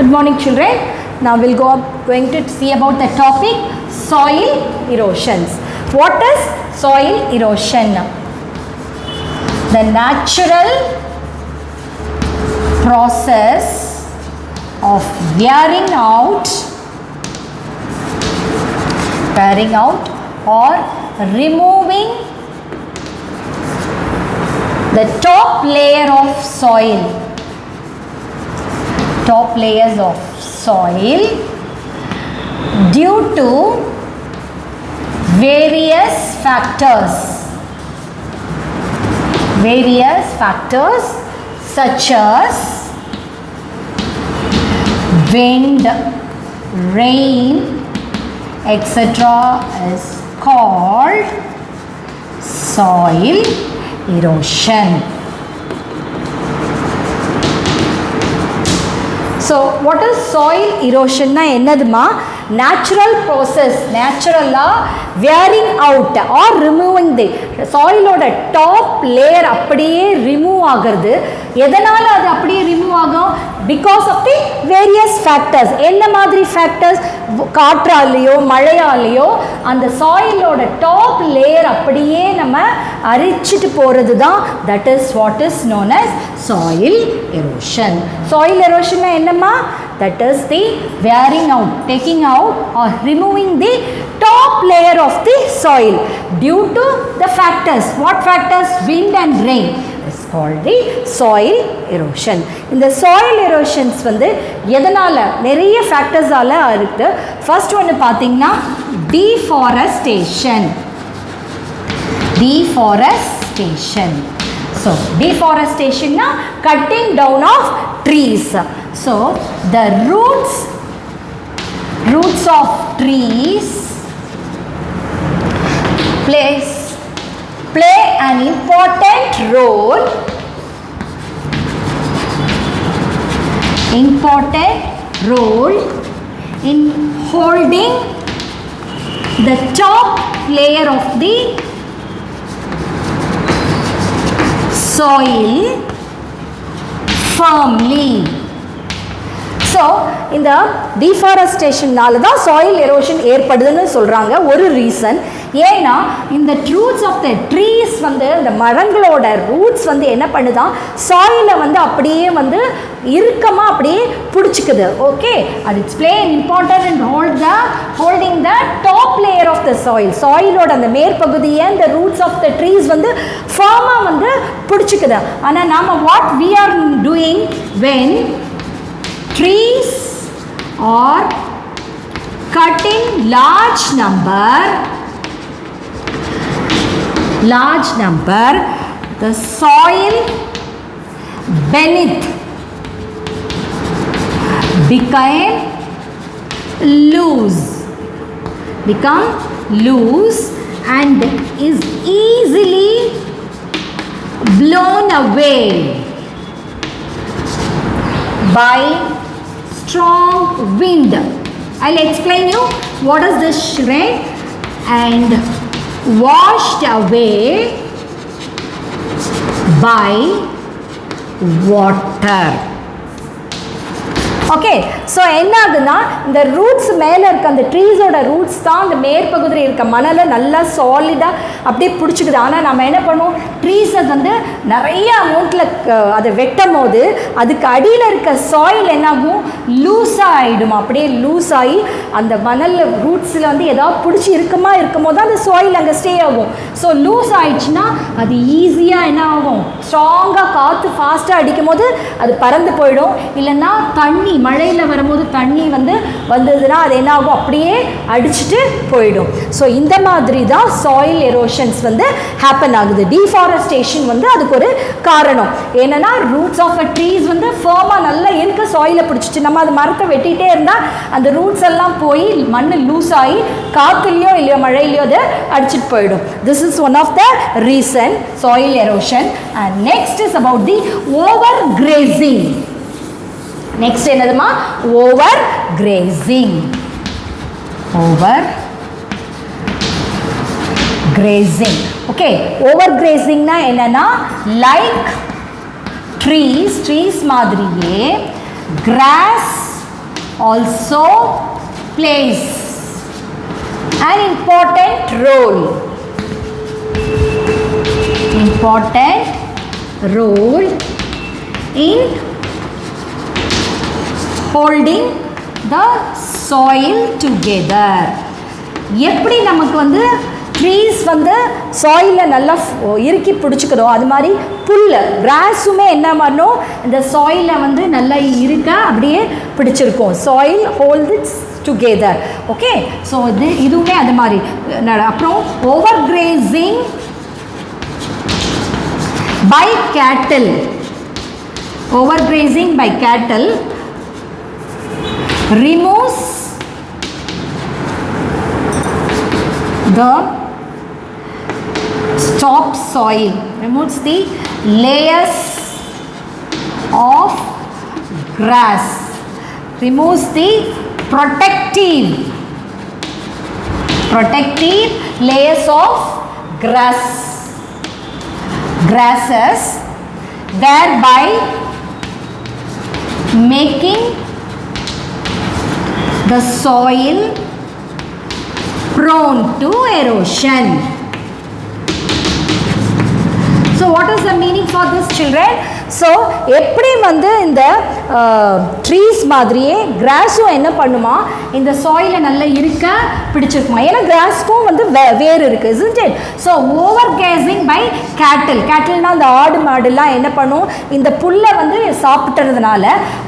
Good morning, children. Now we'll going to see about the topic soil erosions. What is soil erosion? The natural process of wearing out or removing the top layer of soil. Top layers of soil due to various factors such as wind, rain, etc. is called soil erosion. So what is soil erosion na ennaduma? Natural process, wearing out or removing the soil oda top layer appadiye remove agarudhu. எதனால அது அப்படியே remove ஆகும்? Because of the various factors. என்ன மாதிரி factors? காற்றாலேயோ மழையாலேயோ அந்த சாயிலோட top layer அப்படியே நம்ம அரிச்சிட்டு போகிறது தான் that is what is known as soil erosion. Soil எரோஷன்னா என்னம்மா? That is the wearing out, taking out or removing the top layer of the soil due to the factors. What factors? Wind and rain is called the soil erosion. In the soil erosions வந்து எதனால நிறைய factors ஆல இருக்கு. First ஒன்னு பாத்தீங்கன்னா deforestation. So deforestation na cutting down of trees. So the roots of trees play an important role in holding the top layer of the soil firmly. So இந்த deforestation-னால தான் soil erosion ஏற்படுதுன்னு சொல்கிறாங்க. ஒரு reason ஏன்னா இந்த roots of the trees வந்து இந்த மரங்களோட roots வந்து என்ன பண்ணுதான் சாயிலை வந்து அப்படியே வந்து இறுக்கமாக அப்படியே பிடிச்சிக்குது. ஓகே, அது it's play an important and holding the top layer of the soil. சாயிலோட அந்த மேற்பகுதியை இந்த ரூட்ஸ் ஆஃப் த ட்ரீஸ் வந்து ஃபார்மாக வந்து பிடிச்சிக்குது. ஆனால் நாம் what we are doing when trees are cutting large number the soil beneath become loose and is easily blown away by strong wind. I'll explain you what is this rain and washed away by water. Okay, so என்ன ஆகுதுன்னா இந்த roots மேலே இருக்க அந்த ட்ரீஸோட roots தான் அந்த மேற்பகுதியில் இருக்க மணலை நல்லா சாலிடாக அப்படியே பிடிச்சிக்குது. ஆனால் நம்ம என்ன பண்ணுவோம், ட்ரீஸை வந்து நிறைய அமௌண்ட்டில் அதை வெட்டும் போது அதுக்கு அடியில் இருக்க சாயில் என்னாகும், லூஸாக ஆகிடும். அப்படியே லூஸ் ஆகி அந்த மணல் ரூட்ஸில் வந்து ஏதாவது பிடிச்சி இருக்கும் போது தான் அந்த சாயில் அங்கே ஸ்டே ஆகும். ஸோ லூஸ் ஆகிடுச்சுன்னா அது ஈஸியாக என்ன ஆகும், ஸ்ட்ராங்காக காற்று ஃபாஸ்ட்டாக அடிக்கும் போது அது பறந்து போயிடும். இல்லைன்னா தண்ணி மழையில் வரும்போது தண்ணி வந்ததுன்னா அது என்ன ஆகும், அப்படியே அடிச்சுட்டு போயிடும். ஸோ இந்த மாதிரி தான் சாயில் எரோஷன்ஸ் வந்து ஹேப்பன் ஆகுது. டீஃபாரஸ்டேஷன் வந்து அதுக்கு ஒரு காரணம். ஏன்னா ரூட்ஸ் ஆஃப் அ ட்ரீஸ் வந்து ஃபர்மாக நல்லா இருக்க சாயிலை பிடிச்சிட்டு நம்ம அது மரத்தை வெட்டிகிட்டே இருந்தால் அந்த ரூட்ஸ் எல்லாம் போய் மண் லூஸ் ஆகி காற்றுலையோ இல்லையோ மழையிலையோ அதை அடிச்சுட்டு போயிடும். This is one of the reason soil erosion. And next is about the overgrazing. Next என்னதுமா, ஓவர் கிரேசிங். ஓகே, ஓவர் கிரேசிங்னா என்னன்னா லைக் ட்ரீஸ் மாதிரியே grass also plays an important role. Important role in holding the soil together. எப்படி நமக்கு வந்து trees வந்து சாயிலில் நல்லா இறுக்கி பிடிச்சிக்கிறோ அது மாதிரி புல் கிராஸுமே என்ன பண்ணணும் இந்த சாயிலை வந்து நல்லா இருக்க அப்படியே பிடிச்சிருக்கும். Soil hold it's together. Okay, so இதுவுமே அது மாதிரி. அப்புறம் over grazing by cattle. Overgrazing by cattle removes the topsoil, removes the layers of grass, removes the protective layers of grasses, thereby making the soil prone to erosion. So what is the meaning for this, children? So எப்படி வந்து இந்த trees மாதிரியே கிராஸும் என்ன பண்ணுமா இந்த சாயிலை நல்லா இருக்க பிடிச்சிருக்குமா. ஏன்னா கிராஸ்க்கும் வந்து வேறு இருக்குது, isn't it? So overgrazing by கேட்டில்னால் அந்த ஆடு மாடுலாம் என்ன பண்ணும் இந்த புல்லை வந்து சாப்பிட்றதுனால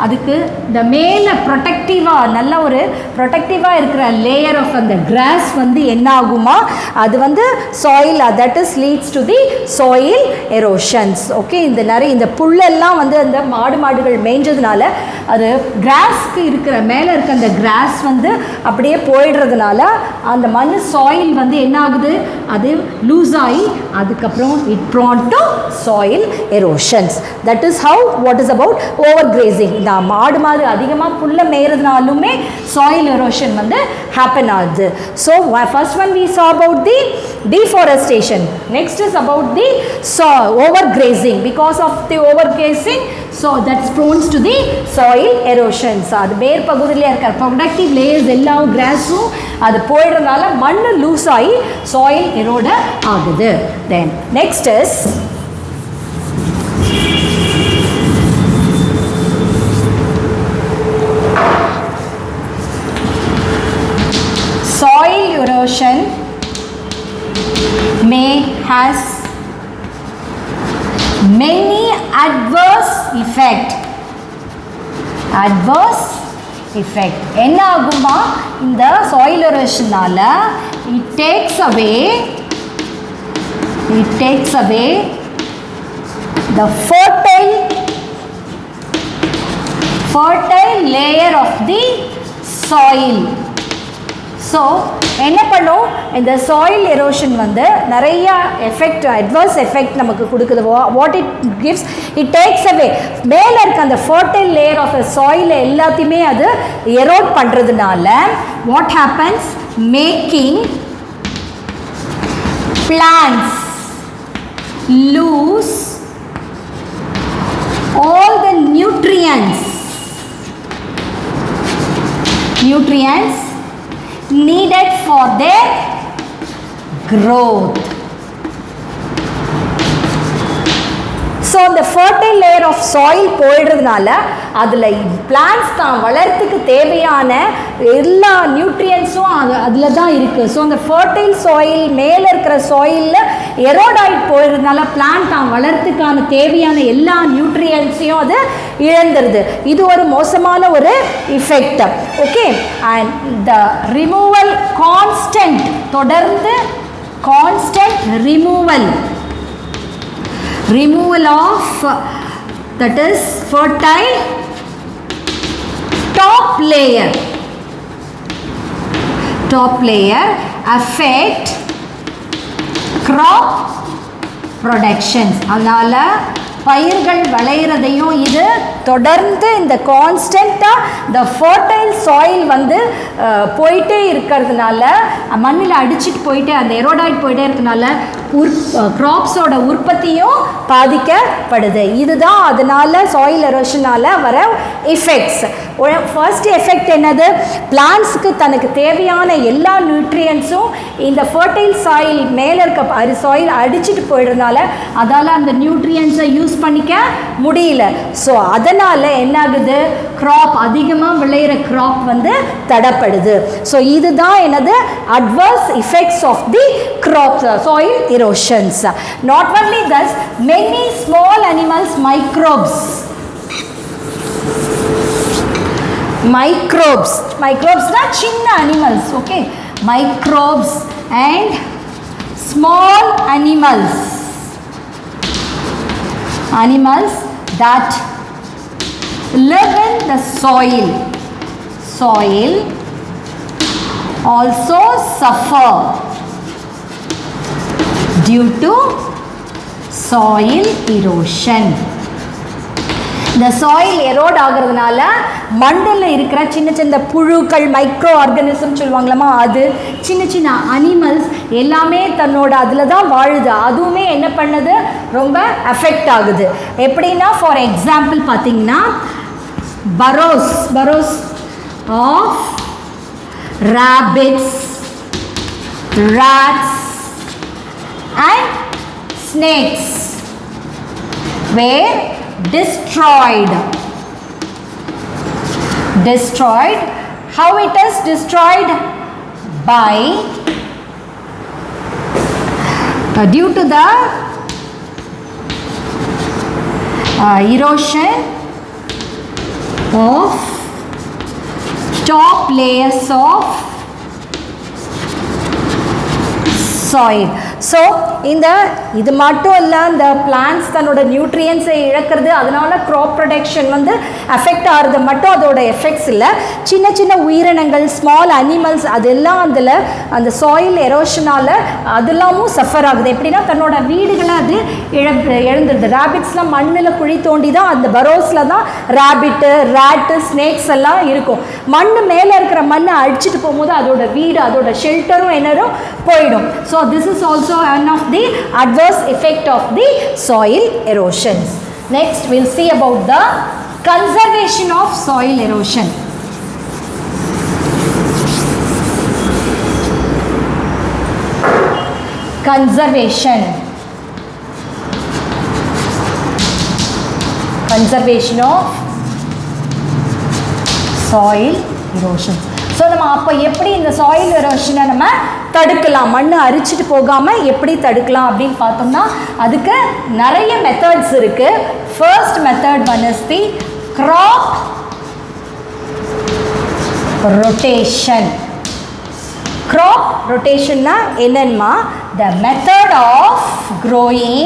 அதுக்கு இந்த மேலே ப்ரொடெக்டிவாக நல்ல ஒரு ப்ரொடெக்டிவாக இருக்கிற லேயர் ஆஃப் அந்த கிராஸ் வந்து என்ன ஆகுமா அது வந்து soil that is leads to the soil erosions. Okay, இந்த நிறைய இந்த புல்லெல்லாம் வந்து அந்த மாடுகள் மேய்ஞ்சதுனால அது கிராஸ்க்கு இருக்கிற மேலே இருக்க அந்த கிராஸ் வந்து அப்படியே போயிடுறதுனால அந்த மண் சாயில் வந்து என்ன ஆகுது அது லூஸ் ஆகி அதுக்கப்புறம் it prone to soil erosions. That is how what is about overgrazing. இந்த மாடு அதிகமாக புல்லை மேய்றதுனாலுமே சாயில் எரோஷன் வந்து ஹேப்பன் ஆகுது. So first one we saw about the deforestation. Next is about the overgrazing. Because of the overgrazing, so that's prone to the soil erosions. அது மேற்பகுதியில் இருக்கிற ப்ரொடக்டிவ் லேயர்ஸ் எல்லாம் கிராஸும் அது போயிடுறதுனால மண் லூஸ் ஆகி சாயில் எரோட ஆகுது. Then next is soil erosion may has many adverse effect. என்ன ஆகுமா இந்த soil erosionனால it takes away the fertile layer of the soil. So என்ன பண்ணும் இந்த சாயில் எரோஷன் வந்து நிறைய எஃபெக்ட் அட்வர்ஸ் எஃபெக்ட் நமக்கு கொடுக்குது. What it gives it takes away மேலே இருக்க அந்த fertile layer of the soil எல்லாத்தையுமே அது எரோட் பண்ணுறதுனால what happens making plants lose all the nutrients needed for their growth. So அந்த ஃபர்டைல் லேயர் ஆஃப் சாயில் போயிடுறதுனால அதில் பிளான்ட்ஸ் தான் வளர்த்துக்கு தேவையான எல்லா நியூட்ரியன்ஸும் அதில் தான் இருக்குது. ஸோ அந்த ஃபர்டைல் சாயில் மேலே இருக்கிற சாயிலில் எரோடாய்ட் போயிடுறதுனால பிளான்ட் தான் வளர்த்துக்கான தேவையான எல்லா நியூட்ரியன்ஸையும் அது இழந்துருது. இது ஒரு மோசமான ஒரு effect. Okay, and the removal constant தொடர்ந்து constant removal of that is fertile top layer affect crop productions. அதனால பயிர்கள் விளையிறதையும் இது தொடர்ந்து இந்த கான்ஸ்டண்ட்டாக இந்த ஃபர்டைல் சாயில் வந்து போயிட்டே இருக்கிறதுனால மண்ணில் அடிச்சுட்டு போயிட்டு அந்த எரோடாய்ட் போயிட்டே இருக்கிறதுனால கிராப்ஸோட உற்பத்தியும் பாதிக்கப்படுது. இதுதான் அதனால சாயில் எரோஷனால் வர எஃபெக்ட்ஸ். ஃபர்ஸ்ட் எஃபெக்ட் என்னது? பிளான்ட்ஸுக்கு தனக்கு தேவையான எல்லா நியூட்ரியன்ஸும் இந்த ஃபர்டைல் சாயில் மேலே இருக்க சாயில் அடிச்சுட்டு போயிடுறதுனால அதால் அந்த நியூட்ரியன்ஸை யூஸ் பண்ணிக்க முடியல. ஸோ அதனால் என்ன ஆகுது? க்ராப் அதிகமாக விளையிற க்ராப் வந்து தடப்படுது. ஸோ இதுதான் என்னது? Adverse effects of the crop soil erosions. Not only this, many small animals, microbes na chinna animals, okay, microbes and small animals that live in the soil also suffer due to soil erosion. இந்த soil erode ஆகிறதுனால மண்ணில் இருக்கிற சின்ன சின்ன புழுக்கள், micro organism சொல்லுவாங்களாமா, அது சின்ன சின்ன அனிமல்ஸ் எல்லாமே தன்னோட அதில் தான் வாழுது. அதுவுமே என்ன பண்ணுது? ரொம்ப அஃபெக்ட் ஆகுது. எப்படின்னா ஃபார் எக்ஸாம்பிள் பார்த்தீங்கன்னா burrows of rabbits, rats and snakes were destroyed. How it is destroyed? By due to the erosion of top layers of soil. So இது மட்டும் இல்லை, இந்த பிளான்ஸ் தன்னோட நியூட்ரியன்ஸை இழக்கிறது, அதனால க்ராப் ப்ரொடக்ஷன் வந்து அஃபெக்ட் ஆகிறது மட்டும் அதோட எஃபெக்ட்ஸ் இல்லை. சின்ன சின்ன உயிரினங்கள், ஸ்மால் அனிமல்ஸ், அதெல்லாம் அந்த சாயில் எரோஷனால் அதெல்லாமும் சஃபர் ஆகுது. எப்படின்னா தன்னோட வீடுகளை அது இழந்துருது. ரேபிட்ஸ்லாம் மண்ணில் குழி தோண்டி தான், அந்த பரோஸில் தான் ரேட்டு, ஸ்னேக்ஸ் எல்லாம் இருக்கும். மண் மேலே இருக்கிற மண்ணை அடிச்சுட்டு போகும்போது அதோட வீடு, அதோட ஷெல்டரும் என்னரும் போயிடும். So this is also one of the adverse effect of the soil erosions. Next we'll see about the conservation of soil erosion. Conservation of soil erosion. So நம்ம அப்போ எப்படி இந்த சாயில் எரோஷனை நம்ம தடுக்கலாம், மண் அரிச்சிட்டு போகாமல் எப்படி தடுக்கலாம் அப்படின்னு பார்த்தோம்னா அதுக்கு நிறைய மெத்தட்ஸ் இருக்குது. First method one is the crop rotation. crop rotationனா என்னன்னா the method of growing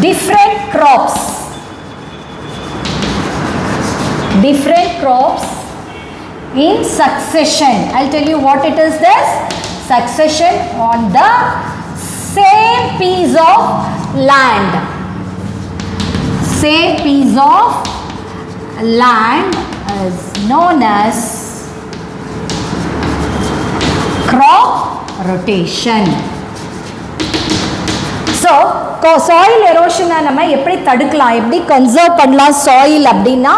different crops in succession. I'll tell you what it is. This succession on the same piece of land. Is known as crop rotation. So soil எரோஷனை நம்ம எப்படி தடுக்கலாம், எப்படி conserve பண்ணலாம் soil அப்படின்னா,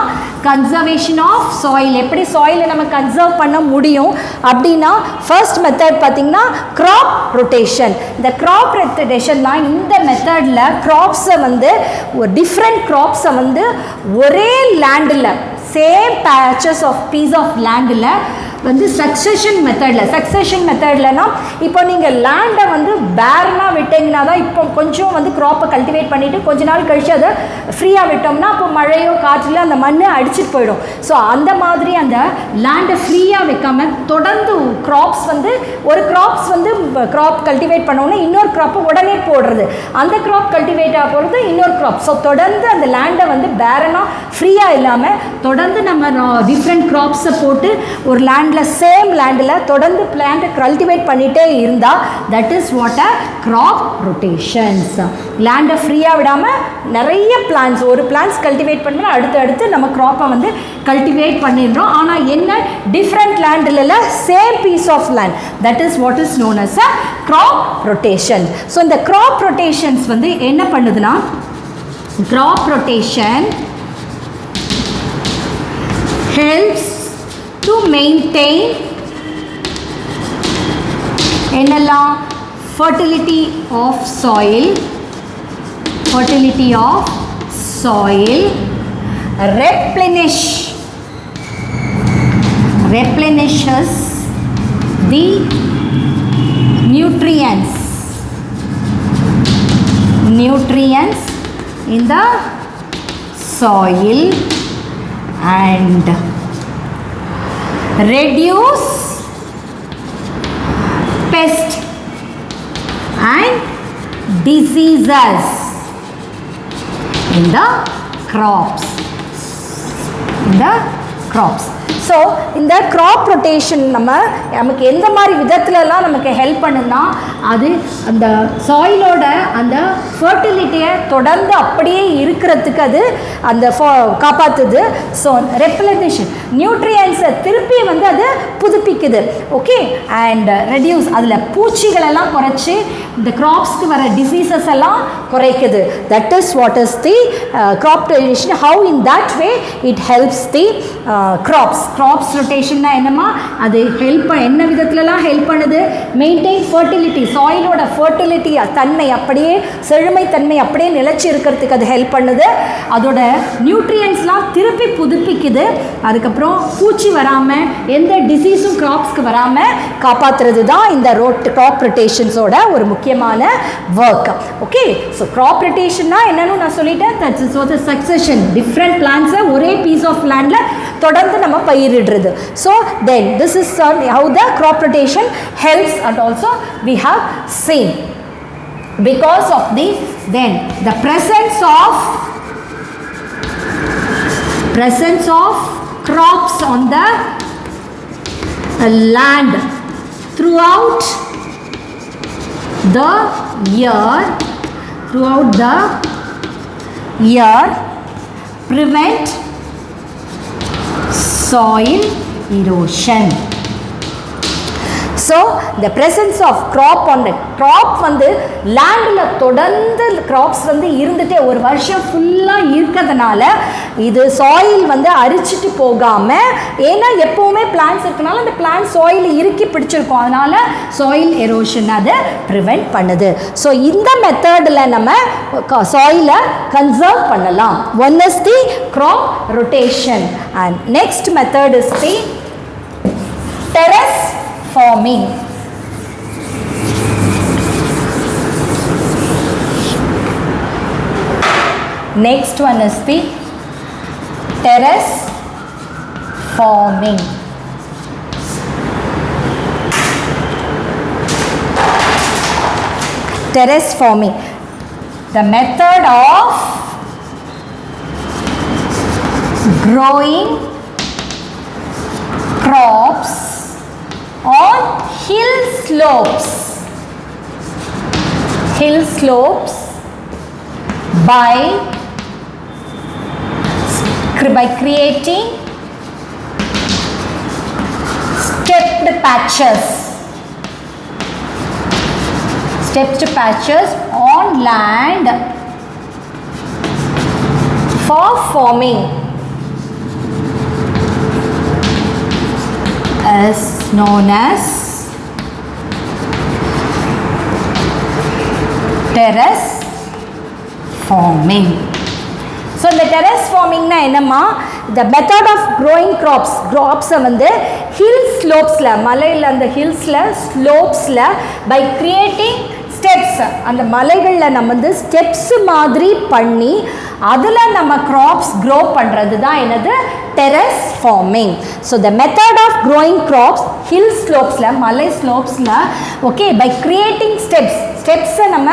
conservation of soil, எப்படி சாயிலை நம்ம conserve பண்ண முடியும் அப்படின்னா ஃபர்ஸ்ட் மெத்தட் பார்த்திங்கன்னா க்ராப் ரொட்டேஷன். இந்த க்ராப் ரொட்டேஷன்னா இந்த மெத்தடில் க்ராப்ஸை வந்து டிஃப்ரெண்ட் க்ராப்ஸை வந்து ஒரே லேண்டில், same patches of piece of லேண்டில் வந்து சக்சஷன் மெத்தட்லனா இப்போ நீங்கள் லேண்டை வந்து பேரனாக விட்டிங்கன்னா தான், இப்போ கொஞ்சம் வந்து க்ராப்பை கல்டிவேட் பண்ணிவிட்டு கொஞ்ச நாள் கழித்து அதை ஃப்ரீயாக விட்டோம்னா அப்போ மழையோ காற்றில் அந்த மண் அடிச்சுட்டு போயிடும். ஸோ அந்த மாதிரி அந்த லேண்டை ஃப்ரீயாக வைக்காமல் தொடர்ந்து க்ராப்ஸ் வந்து ஒரு க்ராப்ஸ் வந்து க்ராப் கல்டிவேட் பண்ணோன்னா இன்னொரு க்ராப்பை உடனே போடுறது, அந்த க்ராப் கல்டிவேட் ஆக போகிறது இன்னொரு க்ராப். ஸோ தொடர்ந்து அந்த லேண்டை வந்து பேரனாக ஃப்ரீயாக இல்லாமல் தொடர்ந்து நம்ம டிஃப்ரெண்ட் க்ராப்ஸை போட்டு ஒரு லேண்டில் லேண்டில் சேம் லேண்டில் தொடர்ந்து பிளான்ட்டை கல்டிவேட் பண்ணிகிட்டே இருந்தால் that is what a crop rotations. லேண்டை ஃப்ரீயாக விடாமல் நிறைய பிளான்ஸ் ஒரு பிளான்ஸ் கல்டிவேட் பண்ணால் அடுத்து நம்ம க்ராப்பை வந்து கல்டிவேட் பண்ணிடுறோம். ஆனால் என்ன டிஃப்ரெண்ட் லேண்டில் இல்லை same piece of land, that is what is known as a crop rotation. So இந்த க்ராப் ரொட்டேஷன்ஸ் வந்து என்ன பண்ணுதுன்னா crop rotation helps to maintain என்னெல்லாம் fertility of soil, replenishes the nutrients in the soil and reduce pest and diseases in the crops. So இந்த graph rotation நமக்கு எந்த மாதிரி விதத்துலலாம் நமக்கு ஹெல்ப் பண்ணுன்னா அது அந்த சாயிலோட அந்த ஃபர்டிலிட்டியை தொடர்ந்து அப்படியே இருக்கிறதுக்கு அது அந்த காப்பாற்றுது. ஸோ ரெப்ளனிஷன் நியூட்ரியன்ஸை திருப்பி வந்து அது புதுப்பிக்குது. ஓகே, அண்ட் ரெடியூஸ் அதில் பூச்சிகளெல்லாம் குறைச்சி இந்த க்ராப்ஸ்க்கு வர டிசீசஸ் எல்லாம் குறைக்குது. That is what is the crop rotation. How in that way it helps the crops ரொட்டேஷன்னா என்னமா அது என்ன விதத்துலலாம் ஹெல்ப் பண்ணுது? மெயின்டைன் ஃபர்டிலிட்டி, சாயிலோட ஃபர்டிலிட்டி தன்மை அப்படியே செழுமை தன்மை அப்படியே நிலைச்சி இருக்கிறதுக்கு அது ஹெல்ப் பண்ணுது. அதோட நியூட்ரியன்ஸ்லாம் திருப்பி புதுப்பிக்குது. அதுக்கப்புறம் பூச்சி வராமல் எந்த டிசீஸும் க்ராப்ஸ்க்கு வராமல் காப்பாற்றுறது தான் இந்த க்ராப் ரொட்டேஷன்ஸோட ஒரு முக்கியமான ஒர்க். ஓகே, ஸோ க்ராப் ரொட்டேஷன்னா என்னன்னு நான் சொல்லிட்டேன். That's is the succession different பிளான்ஸை ஒரே பீஸ் ஆஃப் லேண்டில் தொடர்ந்து நம்ம பயிரிடுறது. So then this is how the crop rotation helps, and also we have seen because of the presence of crops on the land throughout the year prevent soil erosion. So the presence of crop on the crop வந்து லேண்டில் தொடர்ந்து graphs வந்து இருந்துகிட்டே ஒரு வருஷம் ஃபுல்லாக இருக்கிறதுனால இது சாயில் வந்து அரிச்சிட்டு போகாமல், ஏன்னா எப்போவுமே பிளான்ஸ் இருக்கனால அந்த பிளான்ட் சாயில் இறுக்கி பிடிச்சிருக்கோம், அதனால் சாயில் எரோஷன் அதை ப்ரிவெண்ட் பண்ணுது. ஸோ இந்த மெத்தடில் நம்ம சாயிலை கன்சர்வ் பண்ணலாம். One is the crop rotation and next method is the terrace farming. Next one is the terrace farming. Terrace farming, the method of growing crops on hill slopes by creating stepped patches on land for farming is known as terrace farming. So இந்த terrace ஃபார்மிங்னா என்னம்மா, இந்த method of growing க்ராப்ஸை வந்து hill ஸ்லோப்ஸில், மலையில் அந்த ஹில்ஸில் ஸ்லோப்ஸில் by creating steps, அந்த மலைகளில் நம்ம வந்து ஸ்டெப்ஸ் மாதிரி பண்ணி அதில் நம்ம கிராப்ஸ் க்ரோ பண்ணுறது தான் என்னது terrace farming. So the method of growing crops hill ஸ்லோப்ஸில், மலை ஸ்லோப்ஸில், ஓகே, பை கிரியேட்டிங் ஸ்டெப்ஸை நம்ம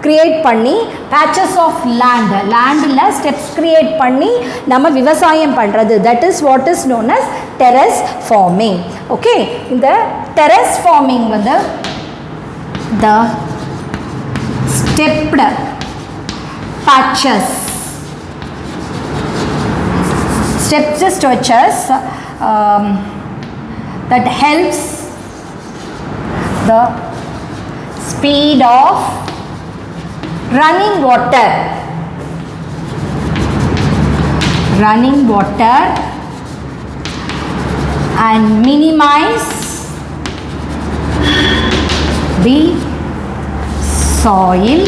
கிரியேட் பண்ணி பேச்சஸ் ஆஃப் லேண்டில் ஸ்டெப்ஸ் கிரியேட் பண்ணி நம்ம விவசாயம் பண்ணுறது, that is what is known as terrace farming. Okay, இந்த டெரஸ் ஃபார்மிங் வந்து the stepped patches, stepped structures that helps the speed of running water and minimize the soil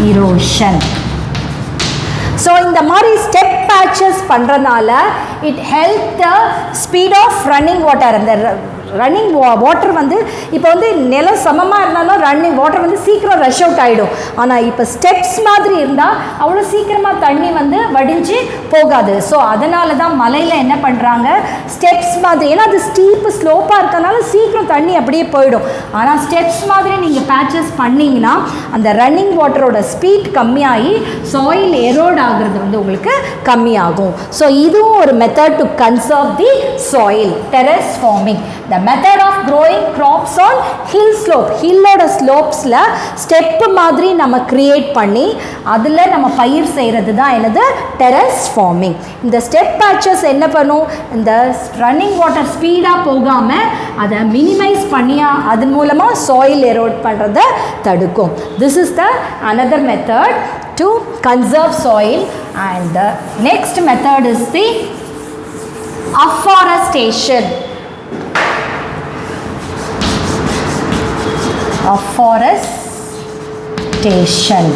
erosion. So இந்த மாதிரி step patches பண்ணுறதுனால it help the speed of running water. அந்த running water வந்து இப்போ வந்து நிலம் சமமாக இருந்தாலும் ரன்னிங் வாட்டர் வந்து சீக்கிரம் ரஷ் அவுட் ஆகிடும். ஆனால் இப்போ ஸ்டெப்ஸ் மாதிரி இருந்தால் அவ்வளோ சீக்கிரமாக தண்ணி வந்து வடிஞ்சு போகாது. ஸோ அதனால தான் மலையில் என்ன பண்ணுறாங்க, ஸ்டெப்ஸ் மாதிரி, ஏன்னா அது ஸ்டீப்பு ஸ்லோப்பாக இருக்கனால சீக்கிரம் தண்ணி அப்படியே போயிடும். ஆனால் ஸ்டெப்ஸ் மாதிரி நீங்கள் பேச்சஸ் பண்ணிங்கன்னா அந்த ரன்னிங் வாட்டரோட ஸ்பீட் கம்மியாகி சாயில் எரோட் ஆகுறது வந்து உங்களுக்கு கம்மியாகும். ஸோ இதுவும் ஒரு method to conserve the soil, terrace farming. The method of growing crops on hill slope, ஹில்லோட ஸ்லோப்ஸில் ஸ்டெப்பு மாதிரி நம்ம கிரியேட் பண்ணி அதில் நம்ம பயிர் செய்கிறது தான் என்னது டெரஸ் ஃபார்மிங். இந்த ஸ்டெப் பேச்சஸ் என்ன பண்ணும், இந்த ரன்னிங் வாட்டர் ஸ்பீடாக போகாமல் அதை மினிமைஸ் பண்ணியா அது மூலமாக சாயில் எரோட் பண்ணுறதை தடுக்கும். This is the another method to conserve soil. And the next method is the afforestation. Afforestation.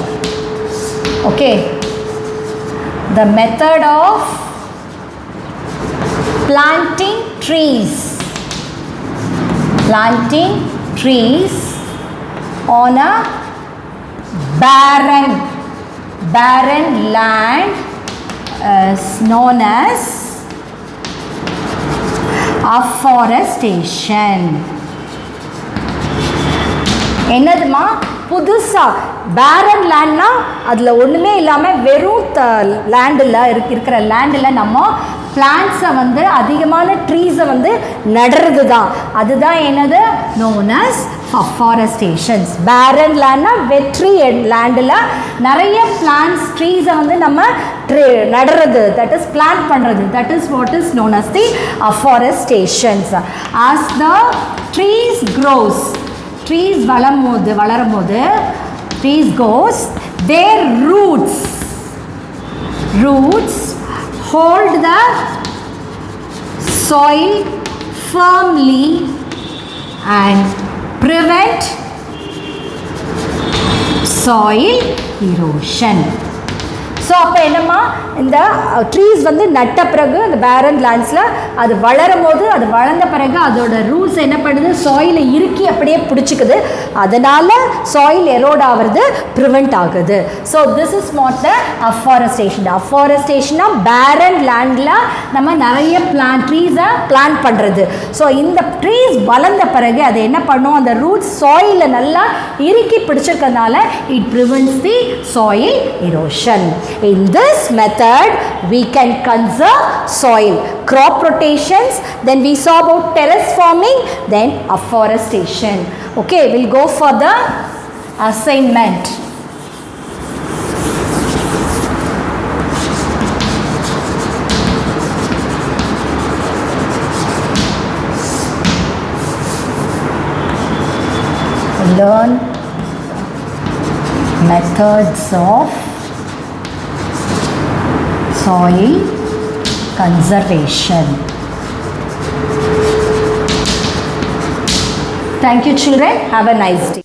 Okay, the method of planting trees on a barren land is known as afforestation. என்னதுமா, புதுசாக பேரன் லேண்ட்னா அதில் ஒன்றுமே இல்லாமல் வெறும் லேண்டில் இருக்கிற லேண்டில் நம்ம பிளான்ட்ஸை வந்து அதிகமான ட்ரீஸை வந்து நடுறது தான். அதுதான் என்னது, known as afforestation. பேரன் லேண்ட்னா வெற்றி லேண்டில் நிறைய பிளான்ட்ஸ் ட்ரீஸை வந்து நம்ம நடுறது, தட் இஸ் பிளான்ட் பண்ணுறது, that is what is known as the afforestation. As the trees grows, trees வளரும்போது trees goes, their roots hold the soil firmly and prevent soil erosion. So அப்போ என்னம்மா, இந்த ட்ரீஸ் வந்து நட்ட பிறகு அந்த பேரன் லேண்ட்ஸில் அது வளரும் போது, அது வளர்ந்த பிறகு அதோட ரூட்ஸ் என்ன பண்ணுது, சாயிலை இறுக்கி அப்படியே பிடிச்சிக்குது. அதனால் சாயில் எரோட் ஆகிறது ப்ரிவெண்ட் ஆகுது. So this is not the afforestation. அஃபாரஸ்டேஷனா பேரன் லேண்டில் நம்ம நிறைய ட்ரீஸை பிளான்ட் பண்ணுறது. ஸோ இந்த ட்ரீஸ் வளர்ந்த பிறகு அது என்ன பண்ணும், அந்த ரூட்ஸ் சாயிலை நல்லா இறுக்கி பிடிச்சிருக்கிறதுனால it prevents the soil erosion. In this method we can conserve soil. Crop rotations, then we saw about terrace farming, then afforestation. Okay, we'll go for the assignment. Learn methods of soil conservation. Thank you children, have a nice day.